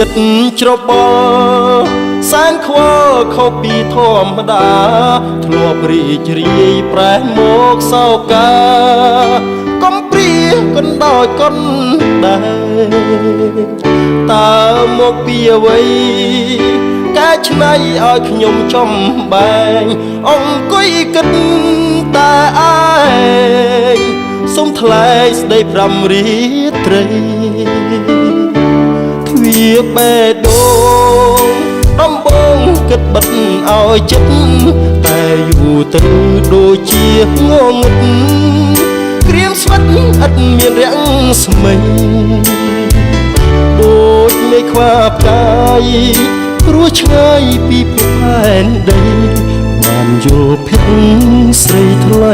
ចិត្តច្របល់សែនខ្វល់ខុសពីធម្មតាធ្លាប់រីករាយប្រែមកសោកាកំព្រាកណ្ដោយកណ្ដែតើមកពីអ្វីកែច្នៃឲ្យខ្ញុំចំបែងអង្គុយគិតតែឯងសុំថ្លែងស្ដីប្រាំរាត្រីទ្វាបេះដូងដំបងគិតបិទឲ្យចិត្តតែយូរទៅដូចជាងងឹតក្រៀមស្វិតឥតមានរាំងស្មីដូចមេឃខ្វាផ្កាយព្រោះឆ្ងាយពីភពផែនដីបានយល់ភិតស្រីថ្លៃ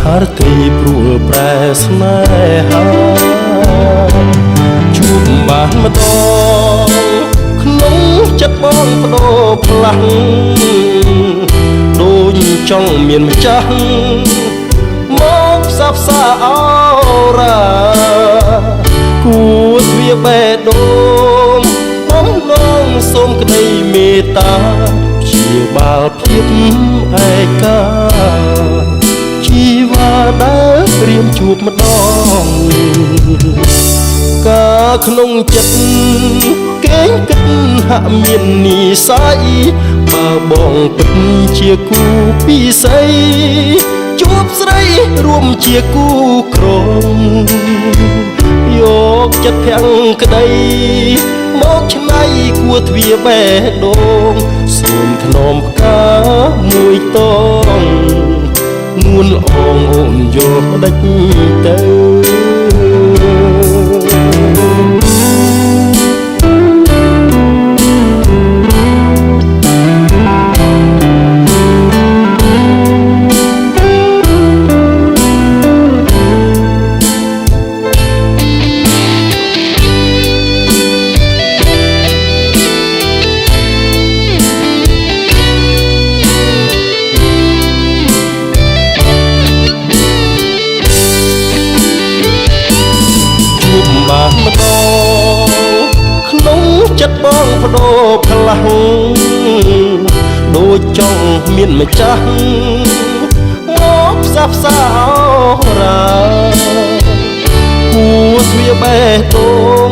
ហារទីព្រួលប្រែស្នេហាជួបបានម្ដងក្នុងចិត្តបងបដូរផ្លាំងដូចចង់មានម្ចាស់មកផ្សះផ្សាអរ៉ាគួរទ្វាបេះដូងបំណងសូមក្តីមេត្តាព្យាបាលភាពឯកាជីវ៉ាដែលព្រាមជួបម្ដងកាក្នុងចិត្តគេងគិតហាក់មាននិស័យបើបងពិតជាគូពិសីជួបស្រីរួមជាគូក្រងយកចិត្តភាំងក្តីមកឆ្នៃគួរទ្វាបេះដូងសូមធ្នមផ្កាមួយតងនួនល្អងអូនយកដេចទៅបានម្ដងក្នុងចិត្តបងបដូរផ្លាំងដូចចង់មានម្ចាស់មកផ្សះផ្សារ៉ាគួរទ្វាបេះដូង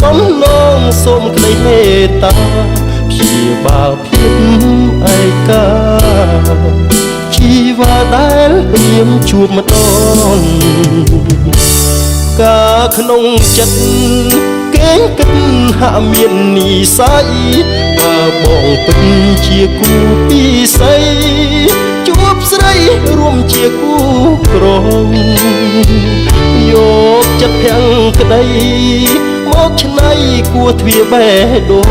បំណងសូមក្តីមេត្តាព្យាបាលភាពឯកាជីវ៉ាដែលព្រាមជួបម្ដងកាក្នុងចិត្តគេងគិតហាក់មាននិស័យបើបងពិតជាគូពិសីជួបស្រីរួមជាគូក្រងយកចិត្តភាំងក្តីមកឆ្នៃគួរទ្វាបេះដូង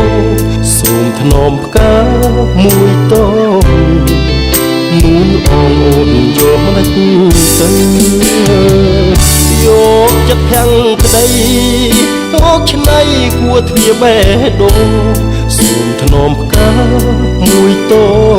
សូមធ្នមផ្កាមួយតងនួនអងអូនយកដេចទៅយកចិត្តភាំងក្តីមកឆ្នៃគួរទ្វាបេះដូងសូមធ្នមផ្កាមួយតង